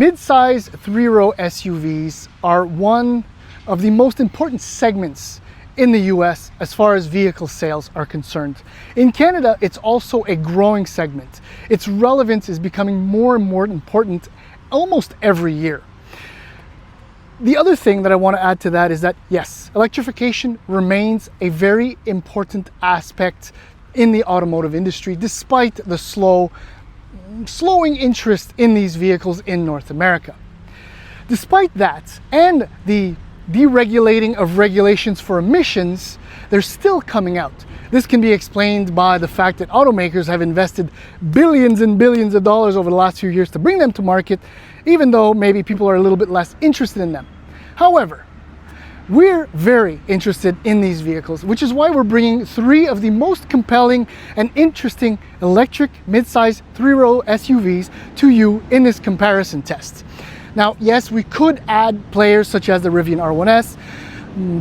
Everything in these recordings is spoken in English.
Mid-size three-row SUVs are one of the most important segments in the US as far as vehicle sales are concerned. In Canada, it's also a growing segment. Its relevance is becoming more and more important almost every year. The other thing that I want to add to that is that, yes, electrification remains a very important aspect in the automotive industry, despite the slowing interest in these vehicles in North America. Despite that, and the deregulating of regulations for emissions, they're still coming out. This can be explained by the fact that automakers have invested billions and billions of dollars over the last few years to bring them to market, even though maybe people are a little bit less interested in them. However, we're very interested in these vehicles, which is why we're bringing three of the most compelling and interesting electric mid-size three-row SUVs to you in this comparison test. Now, yes, we could add players such as the Rivian R1S,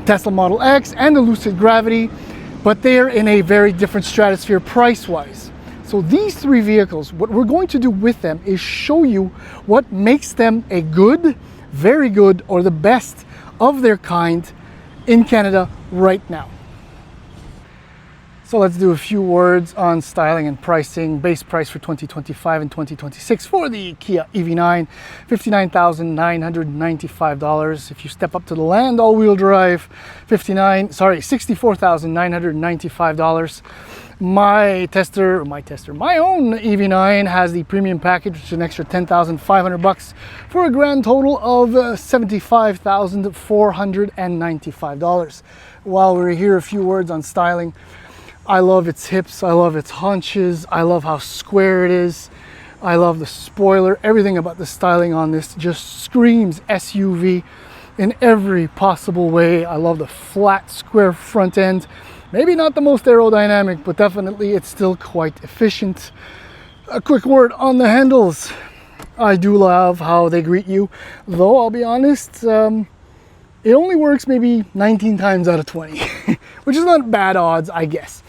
Tesla Model X, and the Lucid Gravity, but they're in a very different stratosphere price-wise. So these three vehicles, what we're going to do with them is show you what makes them a good, very good, or the best of their kind in Canada right now. So let's do a few words on styling and pricing. Base price for 2025 and 2026 for the Kia EV9, $59,995. If you step up to the Land all-wheel drive, $64,995. My own EV9 has the premium package, which is an extra $10,500 for a grand total of $75,495. While we're here, a few words on styling. I love its hips, I love its haunches, I love how square it is, I love the spoiler. Everything about the styling on this just screams SUV in every possible way. I love the flat, square front end. Maybe not the most aerodynamic, but definitely it's still quite efficient. A quick word on the handles. I do love how they greet you, though I'll be honest, it only works maybe 19 times out of 20, which is not bad odds, I guess.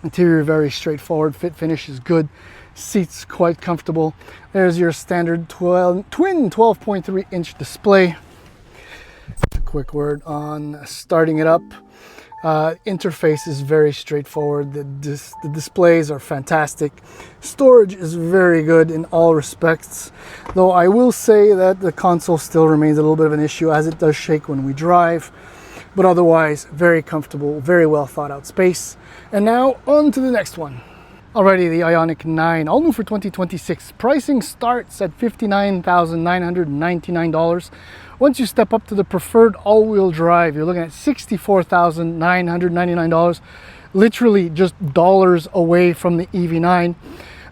Interior very straightforward, fit finish is good, seats quite comfortable. There's your standard twin 12.3 inch display. A quick word on starting it up. Interface is very straightforward. The displays are fantastic. Storage is very good in all respects, though I will say that the console still remains a little bit of an issue as it does shake when we drive. But otherwise, very comfortable, very well thought out space. And now on to the next one. Alrighty, the Ioniq 9, all new for 2026. Pricing starts at $59,999. Once you step up to the preferred all-wheel drive, you're looking at $64,999, literally just dollars away from the EV9.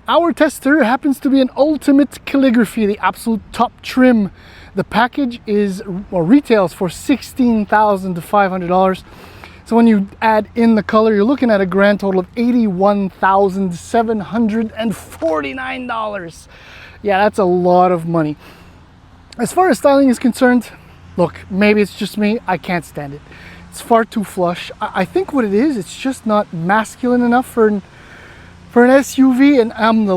Our tester happens to be an ultimate calligraphy, the absolute top trim. The package retails for $16,500. So when you add in the color, you're looking at a grand total of $81,749. Yeah, that's a lot of money. As far as styling is concerned, look, maybe it's just me, I can't stand it. It's far too flush. I think what it is, it's just not masculine enough for an SUV, and I'm the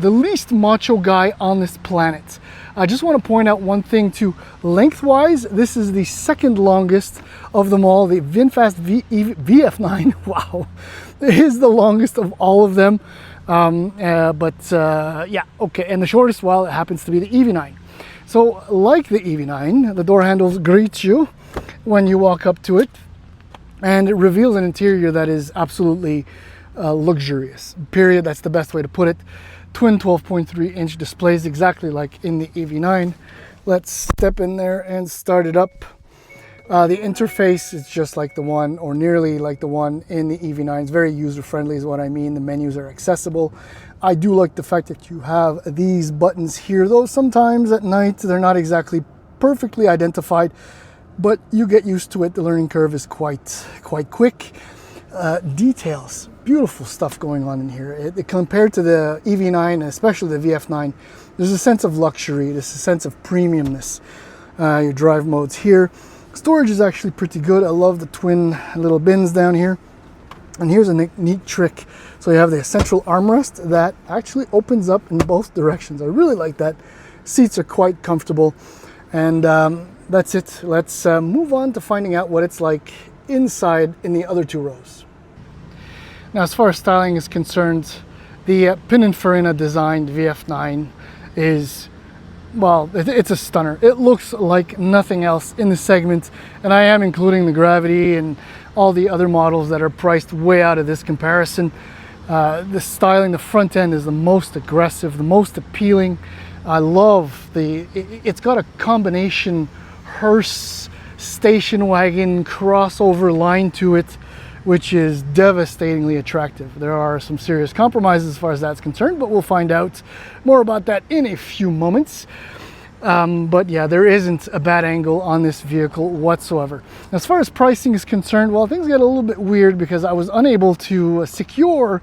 least macho guy on this planet. I just want to point out one thing too. Lengthwise, this is the second longest of them all. The VinFast VF9, wow, it is the longest of all of them. Yeah, okay. And the shortest, well, it happens to be the EV9. So like the EV9, the door handles greet you when you walk up to it, and it reveals an interior that is absolutely luxurious, period. That's the best way to put it. Twin 12.3 inch displays, exactly like in the EV9. Let's step in there and start it up. The interface is just like the one, or nearly like the one in the EV9. It's very user-friendly is what I mean. The menus are accessible. I do like the fact that you have these buttons here, though sometimes at night they're not exactly perfectly identified, but you get used to it. The learning curve is quite quick. Details, beautiful stuff going on in here. Compared to the EV9, especially the VF9, there's a sense of luxury, there's a sense of premiumness. Your drive modes here. Storage is actually pretty good. I love the twin little bins down here. And here's a neat trick. So you have the central armrest that actually opens up in both directions. I really like that. Seats are quite comfortable, and that's it. Let's move on to finding out what it's like inside in the other two rows. Now, as far as styling is concerned, the Pininfarina designed VF9 is, well, it's a stunner. It looks like nothing else in the segment, and I am including the Gravity and all the other models that are priced way out of this comparison. The styling, the front end is the most aggressive, the most appealing. I love it's got a combination hearse station wagon crossover line to it, which is devastatingly attractive. There are some serious compromises as far as that's concerned, but we'll find out more about that in a few moments. But yeah, there isn't a bad angle on this vehicle whatsoever. As far as pricing is concerned, well, things get a little bit weird because I was unable to secure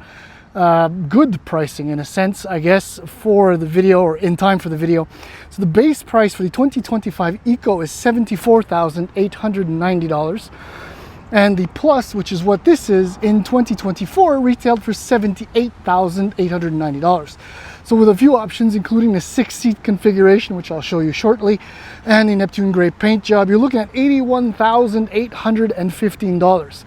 good pricing, in a sense, I guess, for the video, or in time for the video. So the base price for the 2025 Eco is $74,890. And the Plus, which is what this is, in 2024 retailed for $78,890. So with a few options, including the 6-seat configuration, which I'll show you shortly, and the Neptune Gray paint job, you're looking at $81,815.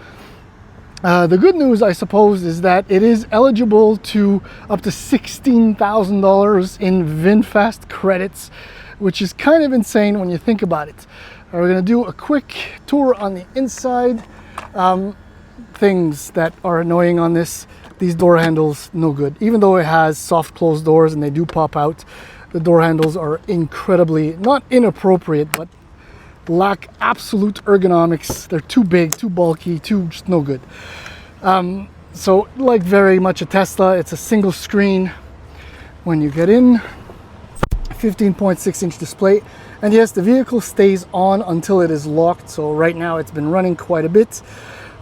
The good news, I suppose, is that it is eligible to up to $16,000 in VinFast credits, which is kind of insane when you think about it. We're going to do a quick tour on the inside. Things that are annoying on this: these door handles, no good. Even though it has soft closed doors and they do pop out, the door handles are incredibly, not inappropriate, but lack absolute ergonomics. They're too big, too bulky, just no good. So like very much a Tesla, it's a single screen when you get in. 15.6-inch display, and yes, the vehicle stays on until it is locked. So right now it's been running quite a bit,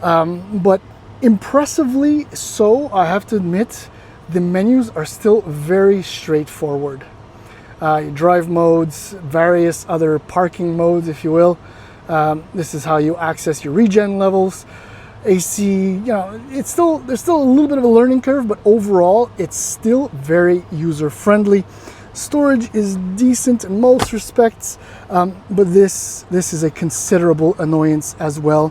but impressively so, I have to admit. The menus are still very straightforward. Drive modes, various other parking modes, if you will. This is how you access your regen levels. AC, you know, there's still a little bit of a learning curve, but overall it's still very user friendly. Storage is decent in most respects, but this is a considerable annoyance as well.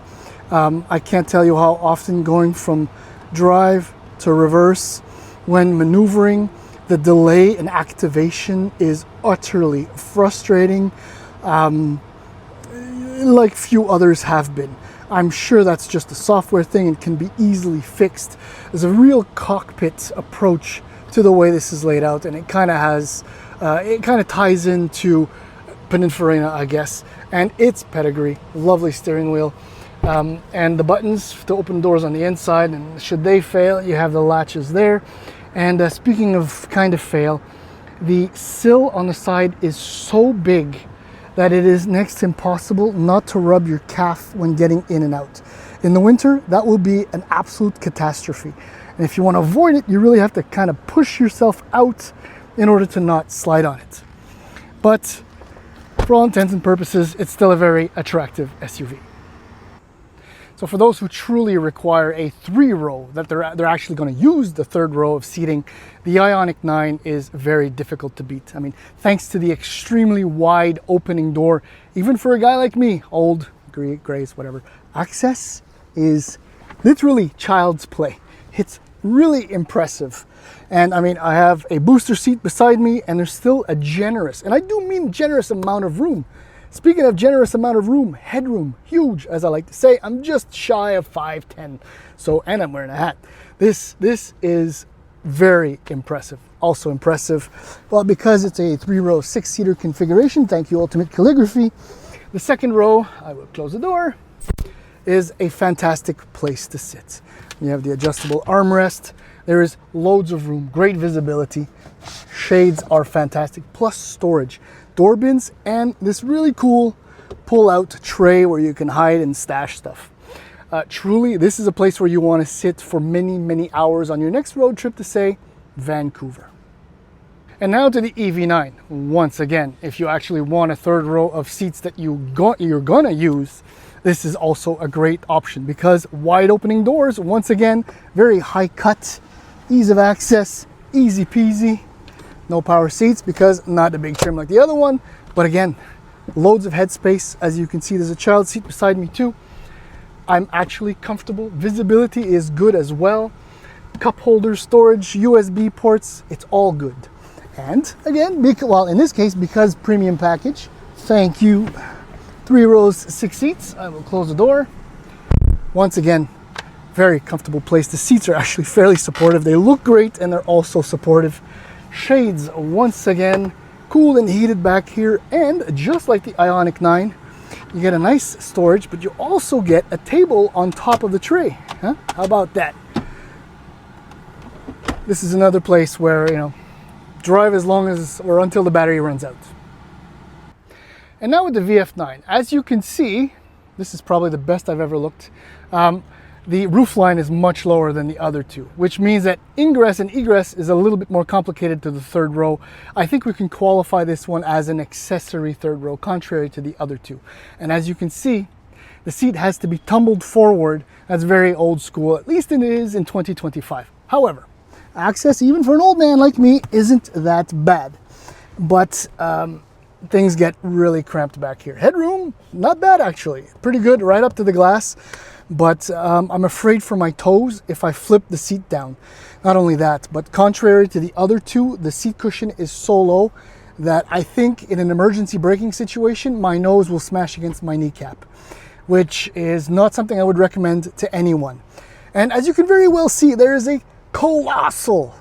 I can't tell you how often going from drive to reverse, when maneuvering, the delay in activation is utterly frustrating, like few others have been. I'm sure that's just a software thing and can be easily fixed. There's a real cockpit approach to the way this is laid out, and it kind of has, it kind of ties into Pininfarina, I guess, and its pedigree. Lovely steering wheel, and the buttons to open doors on the inside, and should they fail, you have the latches there. And speaking of kind of fail, the sill on the side is so big that it is next to impossible not to rub your calf when getting in and out. In the winter, that will be an absolute catastrophe. And if you want to avoid it, you really have to kind of push yourself out in order to not slide on it. But for all intents and purposes, it's still a very attractive SUV. So for those who truly require a 3-row, that they're actually going to use the 3rd row of seating, the Ioniq 9 is very difficult to beat. I mean, thanks to the extremely wide opening door, even for a guy like me, old, grays, whatever, access is literally child's play. It's really impressive. And I mean, I have a booster seat beside me, and there's still a generous, and I do mean generous, amount of room. Speaking of generous amount of room, headroom, huge, as I like to say. I'm just shy of 5'10", so, and I'm wearing a hat. This is very impressive. Also impressive, well, because it's a 3-row 6-seater configuration, thank you Ultimate Calligraphy, the 2nd row, I will close the door, is a fantastic place to sit. You have the adjustable armrest. There is loads of room, great visibility. Shades are fantastic, plus storage, door bins, and this really cool pull-out tray where you can hide and stash stuff. Truly, this is a place where you want to sit for many, many hours on your next road trip to, say, Vancouver. And now to the EV9. Once again, if you actually want a 3rd row of seats that you're gonna use, this is also a great option because wide opening doors, once again, very high cut, ease of access, easy peasy. No power seats because not a big trim like the other one, but again, loads of headspace. As you can see, there's a child seat beside me too. I'm actually comfortable. Visibility is good as well. Cup holder, storage, USB ports, it's all good. And again, well, in this case, because premium package, thank you. 3 rows, 6 seats. I will close the door. Once again, very comfortable place. The seats are actually fairly supportive. They look great and they're also supportive. Shades, once again, cool and heated back here. And just like the Ioniq 9, you get a nice storage, but you also get a table on top of the tray. Huh? How about that? This is another place where, you know, drive as long as or until the battery runs out. And now with the VF9, as you can see, this is probably the best I've ever looked. The roof line is much lower than the other two, which means that ingress and egress is a little bit more complicated to the third row. I think we can qualify this one as an accessory third row, contrary to the other two. And as you can see, the seat has to be tumbled forward. That's very old school, at least it is in 2025. However, access, even for an old man like me, isn't that bad. But things get really cramped back here. Headroom, not bad actually. Pretty good, right up to the glass. But I'm afraid for my toes if I flip the seat down. Not only that, but contrary to the other two, the seat cushion is so low that I think in an emergency braking situation, my nose will smash against my kneecap, which is not something I would recommend to anyone. And as you can very well see, there is a colossal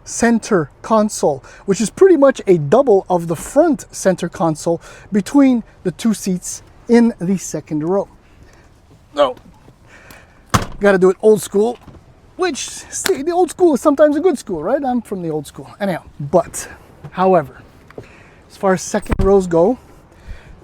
center console, which is pretty much a double of the front center console between the two seats in the second row. So, got to do it old school, which the old school is sometimes a good school, right? I'm from the old school. Anyhow, but however, as far as second rows go,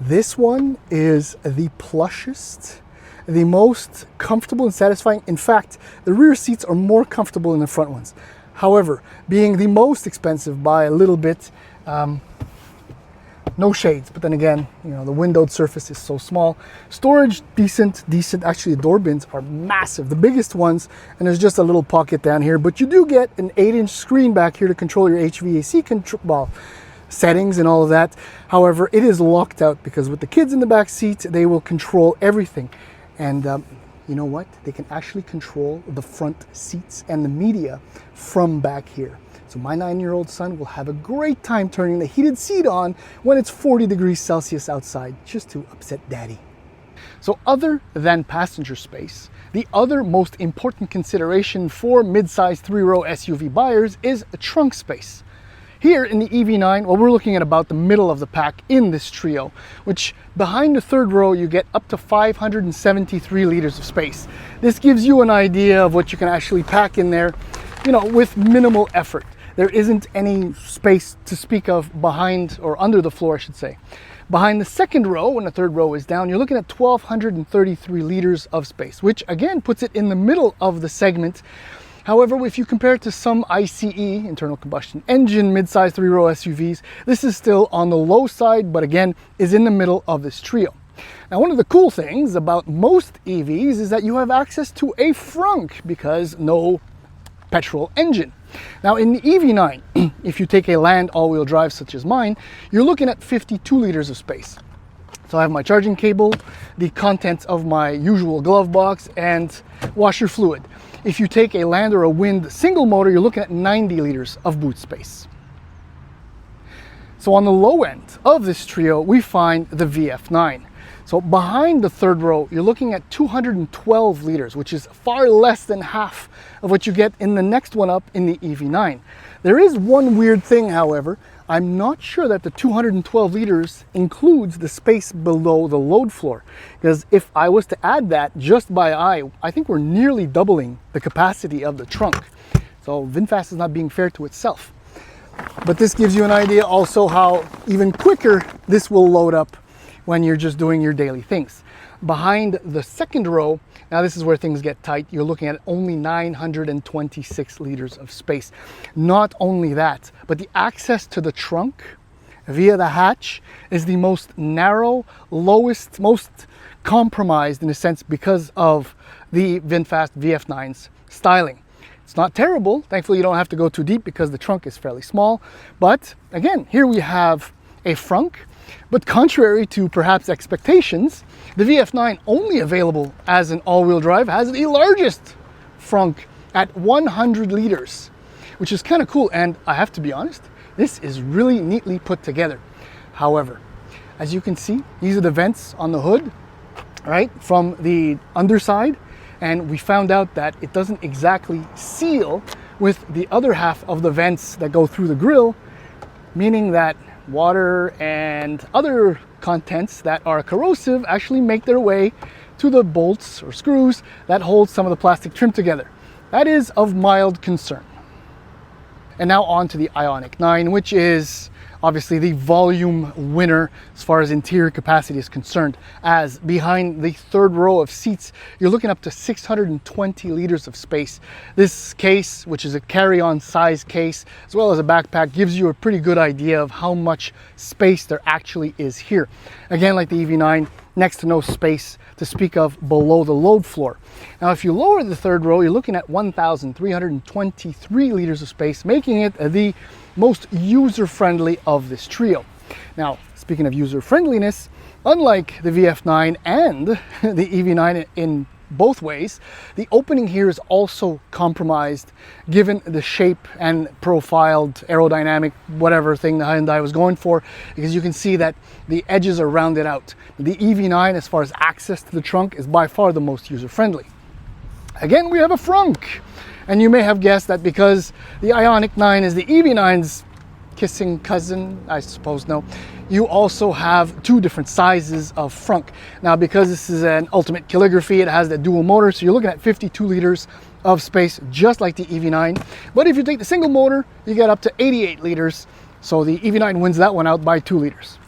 this one is the plushest, the most comfortable and satisfying. In fact, the rear seats are more comfortable than the front ones. However, being the most expensive by a little bit, no shades, but then again, you know, the windowed surface is so small. Storage, decent. Actually, the door bins are massive, the biggest ones, and there's just a little pocket down here, but you do get an 8-inch screen back here to control your HVAC settings and all of that. However, it is locked out because with the kids in the back seat, they will control everything. And you know what? They can actually control the front seats and the media from back here. So my 9-year-old son will have a great time turning the heated seat on when it's 40 degrees Celsius outside, just to upset daddy. So other than passenger space, the other most important consideration for mid-size 3-row SUV buyers is trunk space. Here in the EV9, well, we're looking at about the middle of the pack in this trio, which behind the third row, you get up to 573 liters of space. This gives you an idea of what you can actually pack in there, you know, with minimal effort. There isn't any space to speak of behind or under the floor, I should say. Behind the second row, when the third row is down, you're looking at 1,233 liters of space, which again puts it in the middle of the segment. However, if you compare it to some ICE, internal combustion engine, mid-size 3-row SUVs, this is still on the low side, but again, is in the middle of this trio. Now, one of the cool things about most EVs is that you have access to a frunk because no petrol engine. Now, in the EV9, if you take a land all-wheel drive such as mine, you're looking at 52 liters of space. So I have my charging cable, the contents of my usual glove box, and washer fluid. If you take a Land or a Wind single motor, you're looking at 90 liters of boot space. So on the low end of this trio, we find the VF9. So behind the third row, you're looking at 212 liters, which is far less than half of what you get in the next one up in the EV9. There is one weird thing, however. I'm not sure that the 212 liters includes the space below the load floor, because if I was to add that just by eye, I think we're nearly doubling the capacity of the trunk. So VinFast is not being fair to itself. But this gives you an idea also how even quicker this will load up when you're just doing your daily things. Behind the second row, now this is where things get tight, you're looking at only 926 liters of space. Not only that, but the access to the trunk via the hatch is the most narrow, lowest, most compromised in a sense because of the VinFast VF9's styling. It's not terrible. Thankfully, you don't have to go too deep because the trunk is fairly small. But again, here we have a frunk. But contrary to perhaps expectations, the VF9, only available as an all-wheel drive, has the largest frunk at 100 liters, which is kind of cool. And I have to be honest, this is really neatly put together. However, as you can see, these are the vents on the hood, right, from the underside. And we found out that it doesn't exactly seal with the other half of the vents that go through the grille, meaning that water and other contents that are corrosive actually make their way to the bolts or screws that hold some of the plastic trim together. That is of mild concern. And now on to the Ioniq 9, which is obviously the volume winner as far as interior capacity is concerned, as behind the third row of seats, you're looking up to 620 liters of space. This case, which is a carry-on size case, as well as a backpack, gives you a pretty good idea of how much space there actually is here. Again, like the EV9, next to no space to speak of below the load floor. Now, if you lower the third row, you're looking at 1,323 liters of space, making it the most user-friendly of this trio. Now, speaking of user-friendliness, unlike the VF9 and the EV9 in both ways, the opening here is also compromised given the shape and profiled aerodynamic whatever thing the Hyundai was going for, because you can see that the edges are rounded out. The EV9, as far as access to the trunk, is by far the most user-friendly. Again, we have a frunk. And you may have guessed that because the Ioniq 9 is the EV9's kissing cousin, I suppose. No, you also have two different sizes of frunk. Now, because this is an ultimate calligraphy, it has the dual motor, so you're looking at 52 liters of space, just like the EV9. But if you take the single motor, you get up to 88 liters. So the EV9 wins that one out by 2 liters.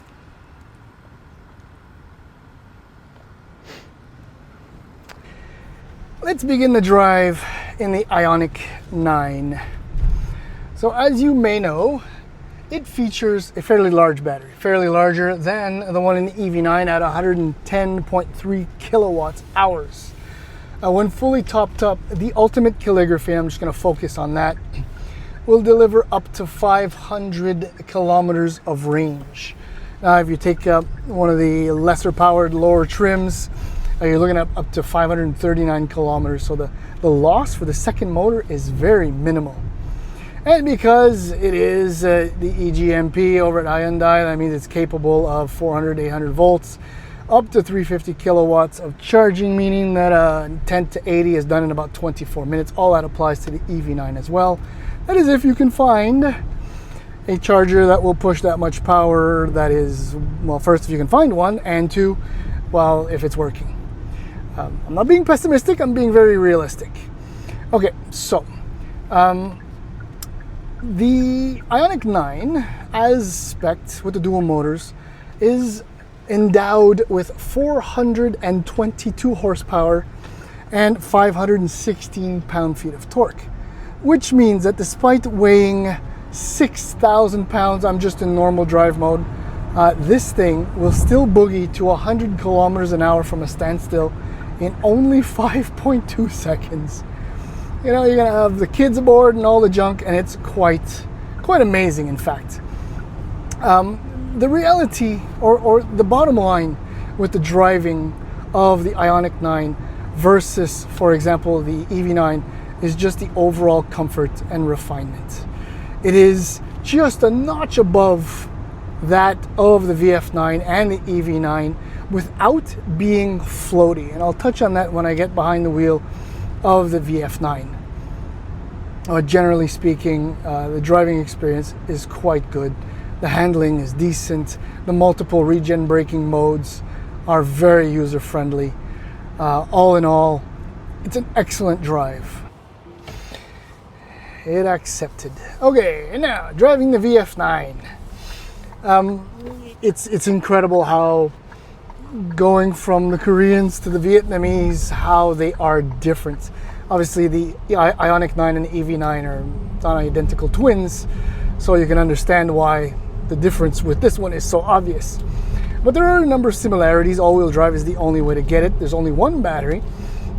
Let's begin the drive in the Ioniq 9. So as you may know, it features a fairly large battery, fairly larger than the one in the EV9 at 110.3 kilowatt hours. When fully topped up, the ultimate calligraphy, I'm just going to focus on that, will deliver up to 500 kilometers of range. Now, if you take one of the lesser powered lower trims, you're looking at up to 539 kilometers. So the loss for the second motor is very minimal. And because it is the EGMP over at Hyundai, that means it's capable of 400, 800 volts, up to 350 kilowatts of charging, meaning that 10 to 80 is done in about 24 minutes. All that applies to the EV9 as well. That is if you can find a charger that will push that much power. That is, well, first, if you can find one, and two, well, if it's working. I'm not being pessimistic, I'm being very realistic. Okay, so the Ioniq 9, as spec'd with the dual motors, is endowed with 422 horsepower and 516 pound-feet of torque, which means that despite weighing 6,000 pounds, I'm just in normal drive mode, this thing will still boogie to 100 kilometers an hour from a standstill in only 5.2 seconds. You know, you're gonna have the kids aboard and all the junk, and it's quite amazing, in fact. The reality, or the bottom line with the driving of the Ioniq 9 versus, for example, the EV9, is just the overall comfort and refinement. It is just a notch above that of the VF9 and the EV9 without being floaty. And I'll touch on that when I get behind the wheel of the VF9. Generally speaking, the driving experience is quite good. The handling is decent. The multiple regen braking modes are very user-friendly. All in all, it's an excellent drive. It accepted. Okay, and now driving the VF9. It's incredible how going from the Koreans to the Vietnamese, how they are different. Obviously, the Ioniq 9 and the EV9 are not identical twins, so you can understand why the difference with this one is so obvious. But there are a number of similarities. All-wheel drive is the only way to get it. There's only one battery,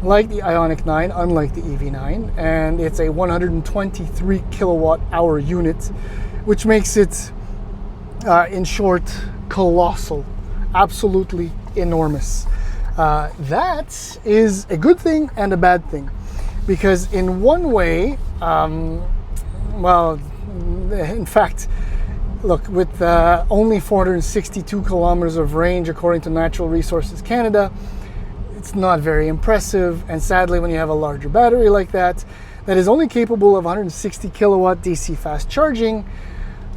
like the Ioniq 9, unlike the EV9, and it's a 123 kilowatt hour unit, which makes it, in short, colossal, absolutely enormous. That is a good thing and a bad thing, because in one way, well, in fact, look, with only 462 kilometers of range according to Natural Resources Canada, it's not very impressive. And sadly, when you have a larger battery like that, that is only capable of 160 kilowatt DC fast charging,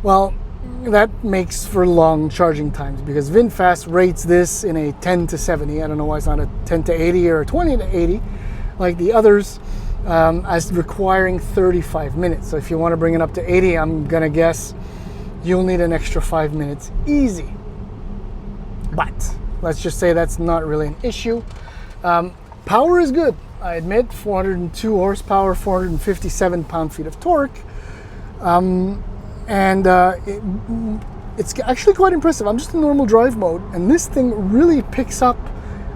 well, that makes for long charging times, because VinFast rates this in a 10 to 70. I don't know why it's not a 10 to 80 or a 20 to 80 like the others, as requiring 35 minutes. So if you want to bring it up to 80, I'm gonna guess you'll need an extra 5 minutes easy. But let's just say that's not really an issue. Power is good, I admit. 402 horsepower, 457 pound-feet of torque. It's actually quite impressive. I'm just in normal drive mode, and this thing really picks up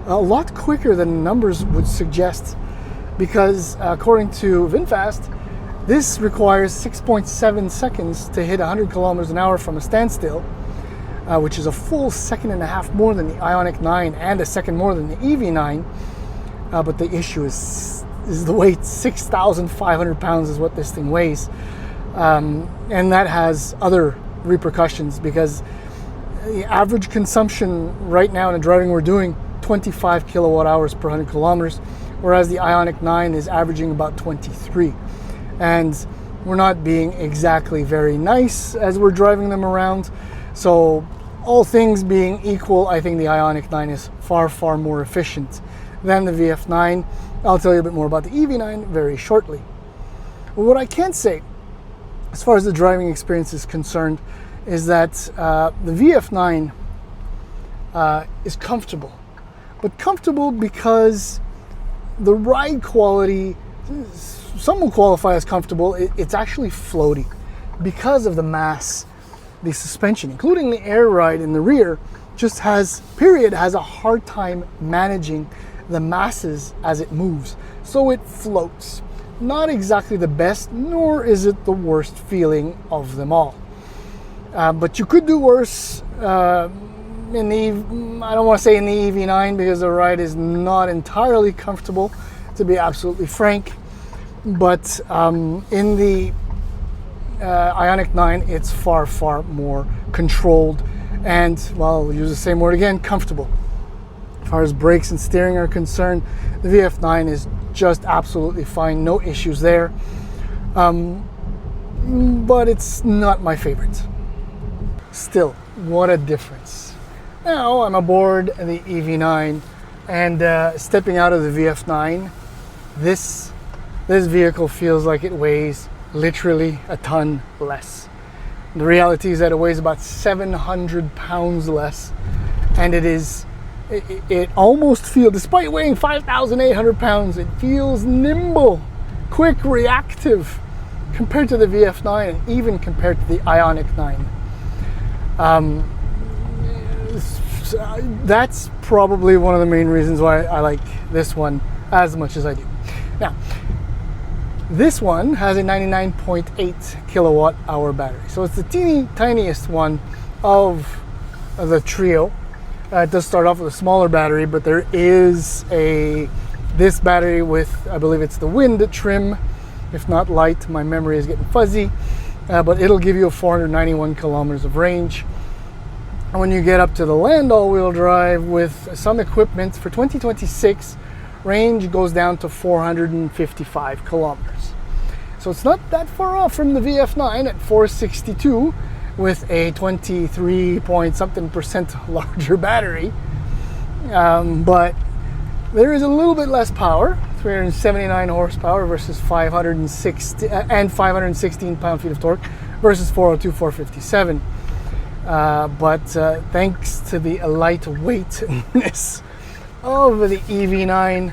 a lot quicker than numbers would suggest, because according to VinFast, this requires 6.7 seconds to hit 100 kilometers an hour from a standstill, which is a full second and a half more than the Ioniq 9 and a second more than the EV9. But the issue is the weight. 6,500 pounds is what this thing weighs. And that has other repercussions, because the average consumption right now in the driving we're doing, 25 kilowatt hours per 100 kilometers, whereas the Ioniq 9 is averaging about 23. And we're not being exactly very nice as we're driving them around. So all things being equal, I think the Ioniq 9 is far, far more efficient than the VF9. I'll tell you a bit more about the EV9 very shortly. But what I can say, as far as the driving experience is concerned, is that the VF9 is comfortable. But comfortable because the ride quality, some will qualify as comfortable. It's actually floaty because of the mass. The suspension, including the air ride in the rear, just has a hard time managing the masses as it moves. So it floats. Not exactly the best, nor is it the worst feeling of them all. But you could do worse I don't want to say in the EV9, because the ride is not entirely comfortable, to be absolutely frank. But in the Ioniq 9, it's far, far more controlled and, well, I'll use the same word again, comfortable. As far as brakes and steering are concerned, the VF9 is just absolutely fine, no issues there. But it's not my favorite. Still, what a difference. Now I'm aboard the EV9, and stepping out of the VF9, this vehicle feels like it weighs literally a ton less. The reality is that it weighs about 700 pounds less, and it almost feels, despite weighing 5,800 pounds, it feels nimble, quick, reactive compared to the VF9, and even compared to the Ioniq 9. That's probably one of the main reasons why I like this one as much as I do. Now, this one has a 99.8 kilowatt hour battery. So it's the teeny tiniest one of the trio. It does start off with a smaller battery, but there is this battery with, I believe it's the wind trim, if not light. My memory is getting fuzzy, but it'll give you a 491 kilometers of range. And when you get up to the land all-wheel drive with some equipment for 2026, range goes down to 455 kilometers. So it's not that far off from the VF9 at 462 with a 23 point something % larger battery. But there is a little bit less power, 379 horsepower versus 516 pound-feet of torque versus 402, 457. But thanks to the lightweightness of the EV9,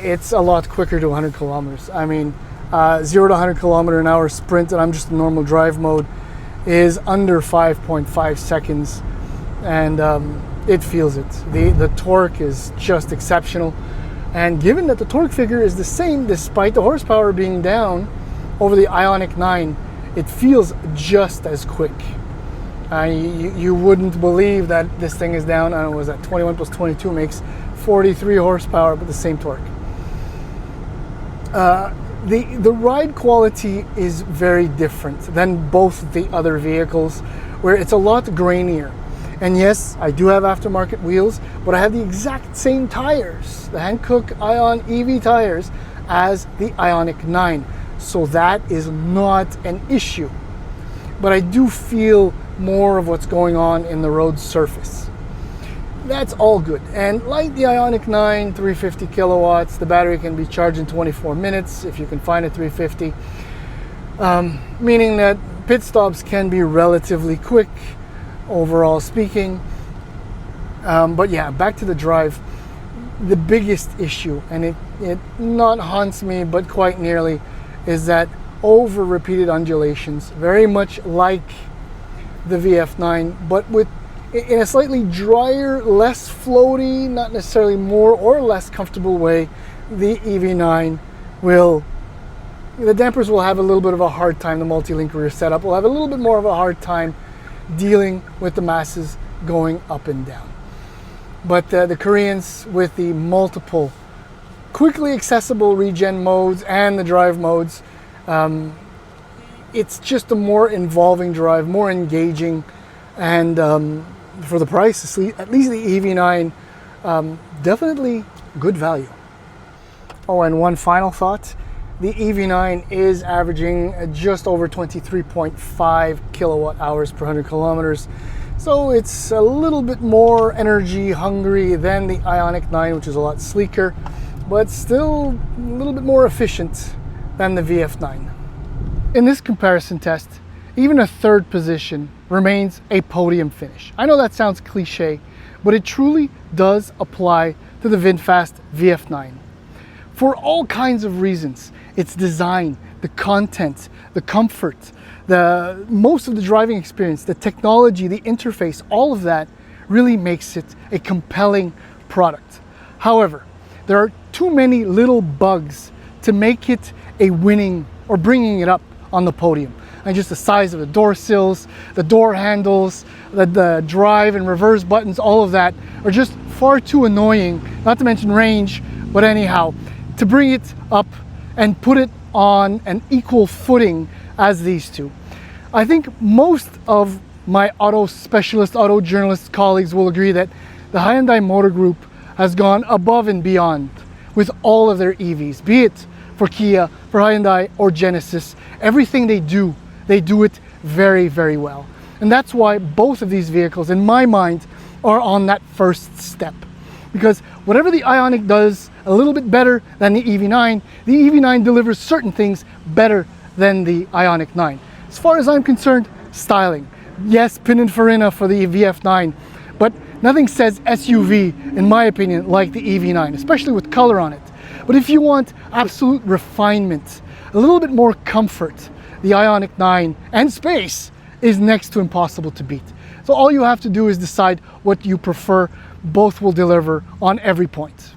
it's a lot quicker to 100 kilometers. I mean, 0 to 100 kilometer an hour sprint, and I'm just in normal drive mode, is under 5.5 seconds, and it feels it. The torque is just exceptional. And given that the torque figure is the same despite the horsepower being down over the Ioniq 9, it feels just as quick. You wouldn't believe that this thing is down, I don't know, was that 21 plus 22 makes 43 horsepower, but the same torque. The ride quality is very different than both the other vehicles, where it's a lot grainier. And yes, I do have aftermarket wheels, but I have the exact same tires, the Hankook Ion EV tires, as the Ioniq 9. So that is not an issue. But I do feel more of what's going on in the road surface. That's all good. And like the Ioniq 9, 350 kilowatts, the battery can be charged in 24 minutes if you can find a 350, meaning that pit stops can be relatively quick, overall speaking. But yeah, back to the drive. The biggest issue, and it not haunts me, but quite nearly, is that over repeated undulations, very much like the VF9, but in a slightly drier, less floaty, not necessarily more or less comfortable way. The EV9 the dampers will have a little bit of a hard time, the multi-link rear setup will have a little bit more of a hard time dealing with the masses going up and down. But the Koreans, with the multiple quickly accessible regen modes and the drive modes, it's just a more involving drive, more engaging, and for the price, at least the EV9, definitely good value. Oh, and one final thought. The EV9 is averaging just over 23.5 kilowatt hours per 100 kilometers. So it's a little bit more energy hungry than the Ioniq 9, which is a lot sleeker, but still a little bit more efficient than the VF9. In this comparison test, even a third position remains a podium finish. I know that sounds cliche, but it truly does apply to the VinFast VF9. For all kinds of reasons: its design, the content, the comfort, most of the driving experience, the technology, the interface, all of that really makes it a compelling product. However, there are too many little bugs to make it a winning or bringing it up on the podium. And just the size of the door sills, the door handles, the drive and reverse buttons, all of that are just far too annoying, not to mention range, but anyhow, to bring it up and put it on an equal footing as these two. I think most of my auto specialist, auto journalist colleagues will agree that the Hyundai Motor Group has gone above and beyond with all of their EVs, be it for Kia, for Hyundai, or Genesis. Everything they do it very, very well. And that's why both of these vehicles, in my mind, are on that first step. Because whatever the Ioniq does a little bit better than the EV9, the EV9 delivers certain things better than the Ioniq 9. As far as I'm concerned, styling. Yes, Pininfarina for the VF9, but nothing says SUV, in my opinion, like the EV9, especially with color on it. But if you want absolute refinement, a little bit more comfort, the Ioniq 9 and space is next to impossible to beat. So all you have to do is decide what you prefer. Both will deliver on every point.